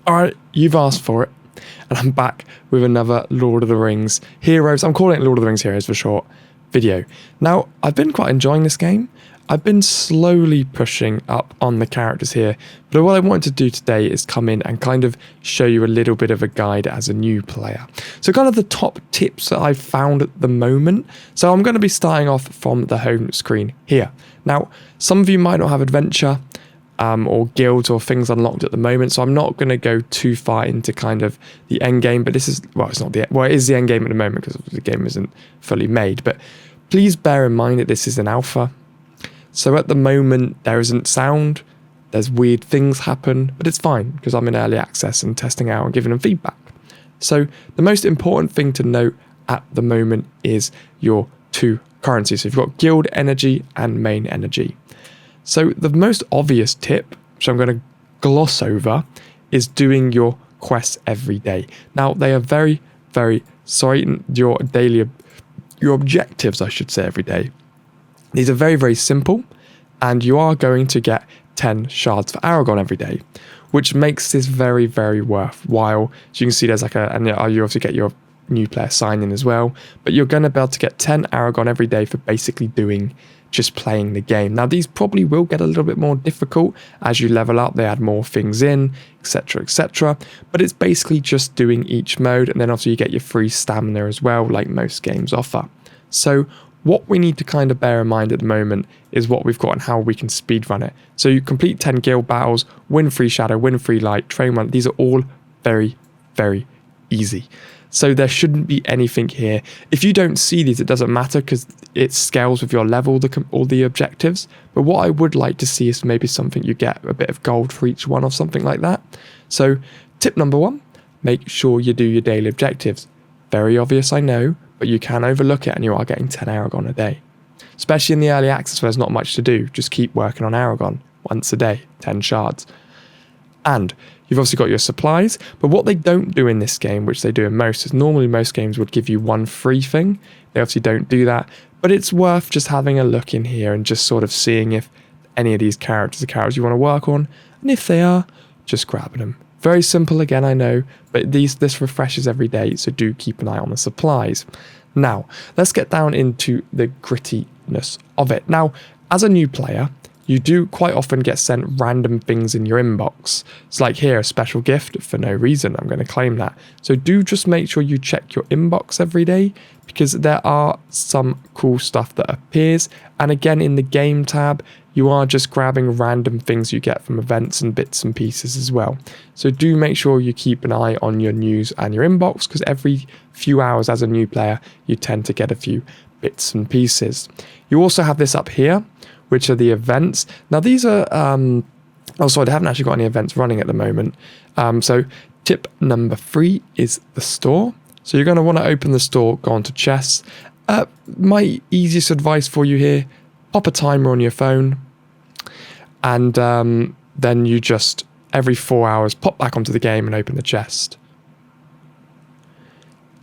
Alright, you've asked for it, and I'm back with another Lord of the Rings Heroes, I'm calling it Lord of the Rings Heroes for short, video. Now, I've been quite enjoying this game. I've been slowly pushing up on the characters here, but what I wanted to do today is come in and kind of show you a little bit of a guide as a new player. So kind of the top tips that I've found at the moment. So I'm going to be starting off from the home screen here. Now, some of you might not have adventure, or guilds or things unlocked at the moment, so I'm not going to go too far into kind of the end game, but this is, well, it's not the, well, it is the end game at the moment because the game isn't fully made, but please bear in mind that this is an alpha. So at the moment there isn't sound, there's weird things happen, but it's fine because I'm in early access and testing out and giving them feedback. So the most important thing to note at the moment is your two currencies. So you've got guild energy and main energy. So the most obvious tip, which I'm going to gloss over, is doing your quests every day. Now they are very, your objectives, I should say, every day. These are very, very simple, and you are going to get 10 shards for Aragon every day, which makes this very, very worthwhile. So you can see there's like and you also get your new player sign in as well, but you're going to be able to get 10 Aragon every day for basically just playing the game. Now these probably will get a little bit more difficult as you level up, they add more things in, etc, but it's basically just doing each mode, and then also you get your free stamina as well, like most games offer. So what we need to kind of bear in mind at the moment is what we've got and how we can speedrun it. So you complete 10 guild battles, win free shadow, win free light, train run. These are all very, very easy. So there shouldn't be anything here. If you don't see these, it doesn't matter because it scales with your level, all the objectives. But what I would like to see is maybe something you get a bit of gold for each one or something like that. So tip number 1, make sure you do your daily objectives. Very obvious, I know, but you can overlook it and you are getting 10 Aragon a day. Especially in the early access where there's not much to do. Just keep working on Aragon once a day, 10 shards. And you've obviously got your supplies, but what they don't do in this game, which they do in most, is normally most games would give you one free thing. They obviously don't do that, but it's worth just having a look in here and just sort of seeing if any of these characters are characters you want to work on, and if they are, just grabbing them. Very simple again, I know, but this refreshes every day, so do keep an eye on the supplies. Now, let's get down into the grittiness of it. Now, as a new player, you do quite often get sent random things in your inbox. It's like here, a special gift for no reason. I'm going to claim that. So do just make sure you check your inbox every day because there are some cool stuff that appears. And again, in the game tab, you are just grabbing random things you get from events and bits and pieces as well. So do make sure you keep an eye on your news and your inbox because every few hours as a new player, you tend to get a few bits and pieces. You also have this up here, which are the events. Now these are, oh sorry, they haven't actually got any events running at the moment. So tip number 3 is the store. So you're going to want to open the store, go onto chests. My easiest advice for you here, pop a timer on your phone, and then you just, every 4 hours, pop back onto the game and open the chest.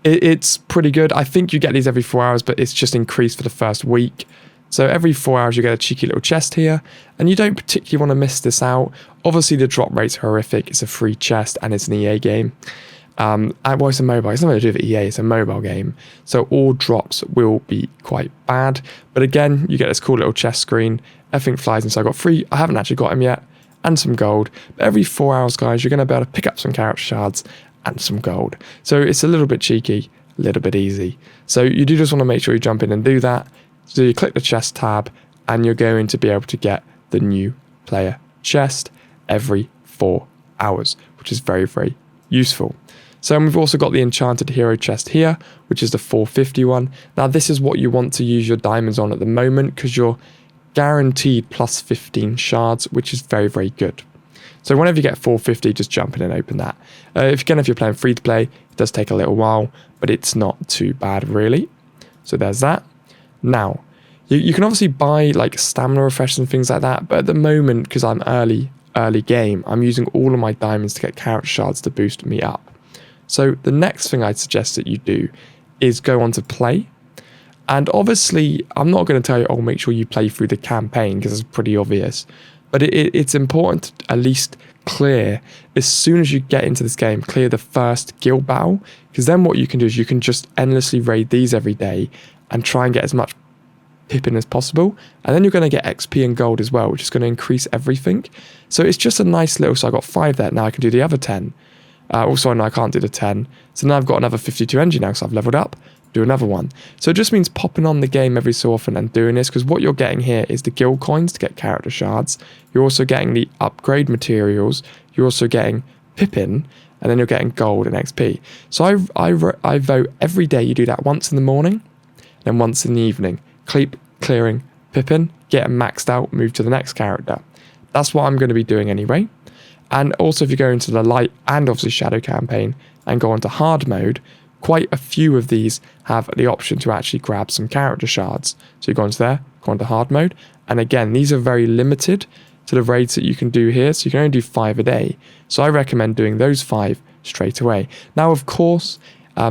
It's pretty good. I think you get these every 4 hours, but it's just increased for the first week. So every 4 hours you get a cheeky little chest here, and you don't particularly want to miss this out. Obviously the drop rate's horrific, it's a free chest and it's an EA game. Well, it's a mobile, it's nothing to do with EA, it's a mobile game. So all drops will be quite bad. But again, you get this cool little chest screen, everything flies inside. I got 3, I haven't actually got them yet, and some gold. But every 4 hours, guys, you're going to be able to pick up some character shards and some gold. So it's a little bit cheeky, a little bit easy. So you do just want to make sure you jump in and do that. So you click the chest tab and you're going to be able to get the new player chest every 4 hours, which is very, very useful. So we've also got the enchanted hero chest here, which is the 450 one. Now this is what you want to use your diamonds on at the moment because you're guaranteed plus 15 shards, which is very, very good. So whenever you get 450, just jump in and open that. If you're playing free to play, it does take a little while, but it's not too bad really. So there's that. Now, you can obviously buy like stamina refreshers and things like that, but at the moment, because I'm early game, I'm using all of my diamonds to get character shards to boost me up. So the next thing I'd suggest that you do is go on to play. And obviously, I'm not going to tell you, oh, make sure you play through the campaign because it's pretty obvious. But it's important to at least clear, as soon as you get into this game, clear the first guild battle, because then what you can do is you can just endlessly raid these every day and try and get as much Pippin as possible, and then you're going to get XP and gold as well, which is going to increase everything. So it's just a nice little, so I got 5 there, now I can do the other 10. Also, no, I can't do the 10. So now I've got another 52 energy now, so I've leveled up, do another one. So it just means popping on the game every so often and doing this, because what you're getting here is the guild coins to get character shards. You're also getting the upgrade materials. You're also getting Pippin, and then you're getting gold and XP. So I vote every day you do that once in the morning, then once in the evening. Keep clearing Pippin, get him maxed out, move to the next character. That's what I'm going to be doing anyway. And also if you go into the light and obviously shadow campaign and go into hard mode, quite a few of these have the option to actually grab some character shards. So you go into there, go into hard mode. And again, these are very limited to the raids that you can do here. So you can only do 5 a day. So I recommend doing those 5 straight away. Now, of course,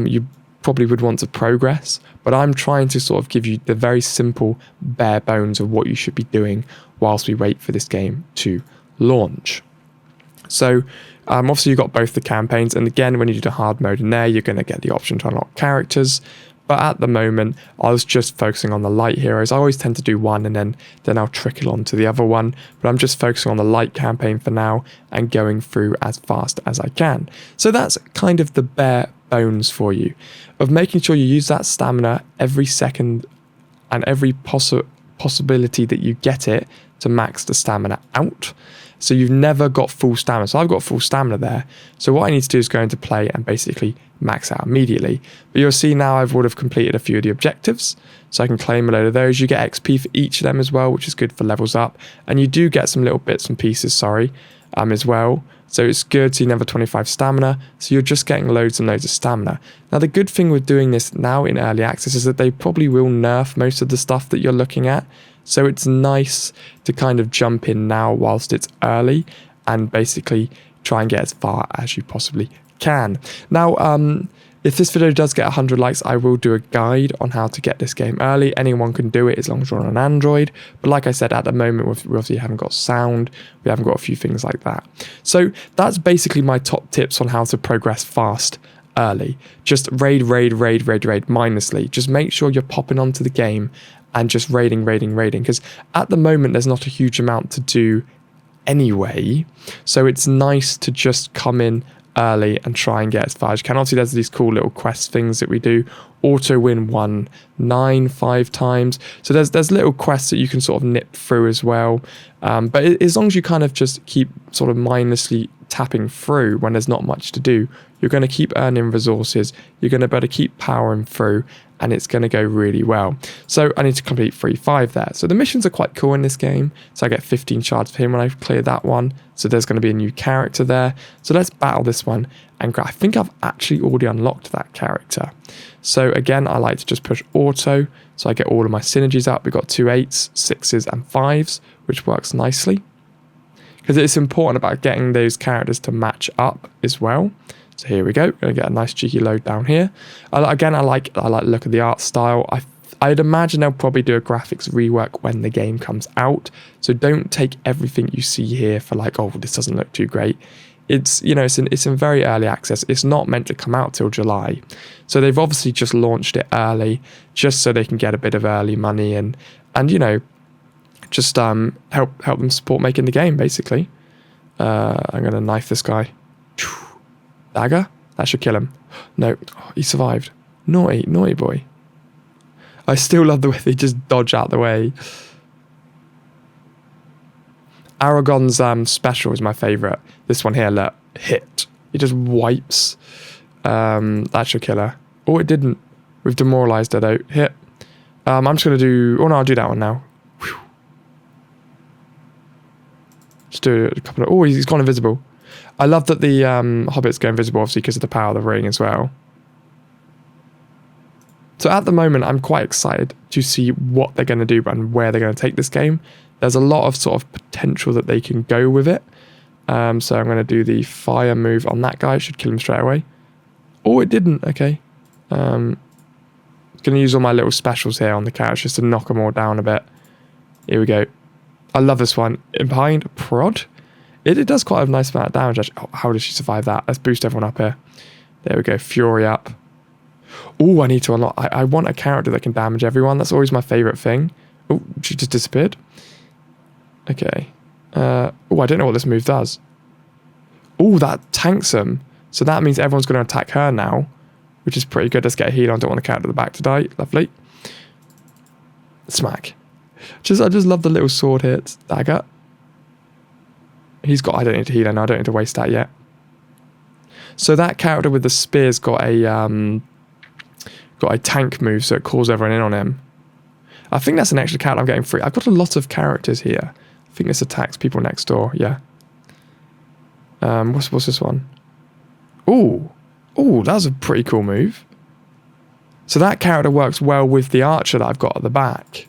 you probably would want to progress, but I'm trying to sort of give you the very simple bare bones of what you should be doing whilst we wait for this game to launch. So obviously you've got both the campaigns, and again, when you do the hard mode in there, you're going to get the option to unlock characters. But at the moment, I was just focusing on the light heroes. I always tend to do one and then I'll trickle on to the other one. But I'm just focusing on the light campaign for now and going through as fast as I can. So that's kind of the bare bones for you of making sure you use that stamina every second and every possibility that you get it to max the stamina out. So you've never got full stamina. So I've got full stamina there. So what I need to do is go into play and basically max out immediately. But you'll see now I would have completed a few of the objectives. So I can claim a load of those. You get XP for each of them as well, which is good for levels up. And you do get some little bits and pieces, as well. So it's good. So you never 25 stamina. So you're just getting loads and loads of stamina. Now, the good thing with doing this now in early access is that they probably will nerf most of the stuff that you're looking at. So it's nice to kind of jump in now whilst it's early and basically try and get as far as you possibly can. Now, if this video does get 100 likes, I will do a guide on how to get this game early. Anyone can do it as long as you're on an Android. But like I said, at the moment, we obviously haven't got sound. We haven't got a few things like that. So that's basically my top tips on how to progress fast early. Just raid mindlessly. Just make sure you're popping onto the game and just raiding. Because at the moment, there's not a huge amount to do anyway. So it's nice to just come in early and try and get as far as you can. Obviously, there's these cool little quest things that we do. Auto win 1-9 5 times. So there's little quests that you can sort of nip through as well. But as long as you kind of just keep sort of mindlessly tapping through when there's not much to do, you're going to keep earning resources. You're going to be able to keep powering through, and it's going to go really well. So I need to complete 3-5 there. So the missions are quite cool in this game. So I get 15 shards for him when I've cleared that one. So there's going to be a new character there. So let's battle this one. And I think I've actually already unlocked that character. So again, I like to just push auto. So I get all of my synergies up. We've got 2 8s, 6s and 5s, which works nicely. Because it's important about getting those characters to match up as well. So here we go. Gonna get a nice cheeky load down here. Again, I like the look of the art style. I'd imagine they'll probably do a graphics rework when the game comes out. So don't take everything you see here for like, oh, this doesn't look too great. It's, you know, it's in very early access. It's not meant to come out till July. So they've obviously just launched it early just so they can get a bit of early money and you know, just help them support making the game basically. I'm gonna knife this guy. Dagger? That should kill him. No, he survived. Naughty boy. I still love the way they just dodge out the way. Aragon's special is my favourite. This one here, look, hit. He just wipes. That should kill her. Oh, it didn't. We've demoralised her though. Hit. I'm just going to do... Oh no, I'll do that one now. Whew. Just do a couple of... Oh, he's gone invisible. I love that the hobbits go invisible, obviously, because of the power of the ring as well. So at the moment, I'm quite excited to see what they're going to do and where they're going to take this game. There's a lot of sort of potential that they can go with it. So I'm going to do the fire move on that guy. It should kill him straight away. Oh, it didn't. Okay. Going to use all my little specials here on the couch just to knock them all down a bit. Here we go. I love this one. In behind, prod. It does quite a nice amount of damage, actually. Oh, how did she survive that? Let's boost everyone up here. There we go, Fury up. Oh, I need to unlock... I want a character that can damage everyone. That's always my favourite thing. Oh, she just disappeared. Okay. Oh, I don't know what this move does. Oh, that tanks them. So that means everyone's going to attack her now, which is pretty good. Let's get a heal on. Don't want the character at the back to die. Lovely. Smack. I just love the little sword hits. Dagger. He's got... I don't need to heal him. I don't need to waste that yet. So that character with the spear's got a tank move, so it calls everyone in on him. I think that's an extra character I'm getting free. I've got a lot of characters here. I think this attacks people next door. Yeah. What's this one? Oh, that was a pretty cool move. So that character works well with the archer that I've got at the back.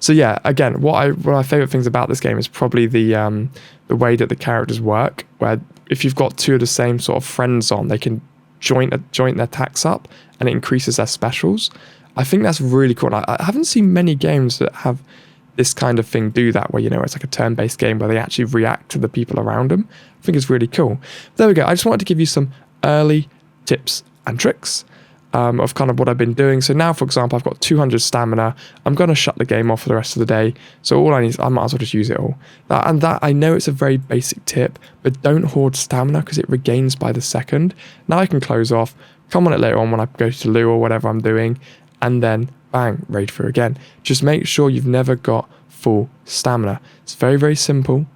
So yeah, again, one of my favourite things about this game is probably the way that the characters work, where if you've got two of the same sort of friends on, they can joint their attacks up and it increases their specials. I think that's really cool. And I haven't seen many games that have this kind of thing do that, where, you know, it's like a turn-based game where they actually react to the people around them. I think it's really cool. There we go. I just wanted to give you some early tips and tricks of kind of what I've been doing. So now, for example, I've got 200 stamina. I'm going to shut the game off for the rest of the day. So all I need is, I might as well just use it all. That I know it's a very basic tip, but don't hoard stamina because it regains by the second. Now I can close off, come on it later on when I go to loo or whatever I'm doing, and then bang, raid through again. Just make sure you've never got full stamina. It's very, very simple.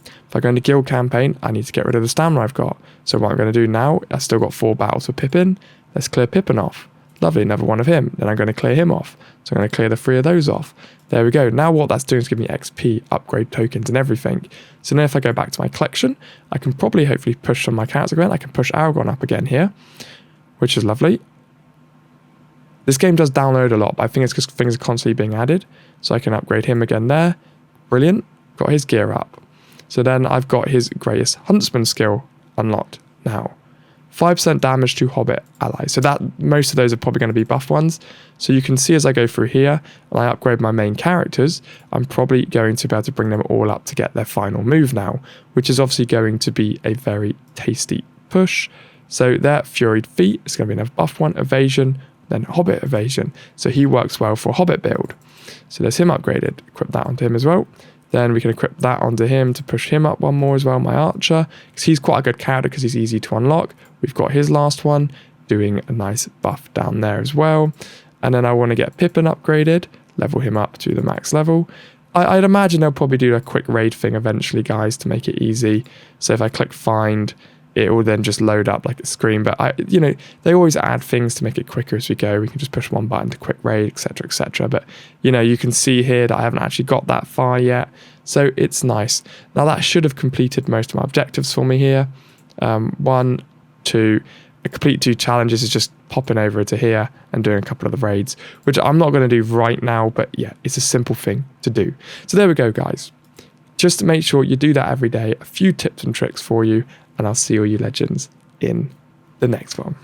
If I go into guild campaign, I need to get rid of the stamina I've got. So what I'm going to do now, I've still got 4 battles for Pippin. Let's clear Pippin off. Lovely, another one of him. Then I'm going to clear him off. So I'm going to clear the 3 of those off. There we go. Now what that's doing is giving me XP, upgrade tokens and everything. So now if I go back to my collection, I can probably hopefully push on my character again. I can push Aragorn up again here, which is lovely. This game does download a lot, but I think it's because things are constantly being added. So I can upgrade him again there. Brilliant. Got his gear up. So then I've got his greatest huntsman skill unlocked now. 5% damage to Hobbit allies. So that most of those are probably going to be buff ones. So you can see as I go through here and I upgrade my main characters, I'm probably going to be able to bring them all up to get their final move now, which is obviously going to be a very tasty push. So there, Furied Feet is going to be another buff one, evasion, then Hobbit evasion. So he works well for a Hobbit build. So there's him upgraded. Equip that onto him as well. Then we can equip that onto him to push him up one more as well, my archer, because he's quite a good character because he's easy to unlock. We've got his last one doing a nice buff down there as well. And then I want to get Pippin upgraded, level him up to the max level. I'd imagine they'll probably do a quick raid thing eventually, guys, to make it easy. So if I click find, it will then just load up like a screen. But they always add things to make it quicker as we go. We can just push one button to quick raid, etc., etc. But you can see here that I haven't actually got that far yet, so it's nice. Now that should have completed most of my objectives for me here. 1, 2, complete 2 challenges is just popping over to here and doing a couple of the raids, which I'm not going to do right now. But yeah, it's a simple thing to do. So there we go, guys. Just to make sure you do that every day. A few tips and tricks for you. And I'll see all you legends in the next one.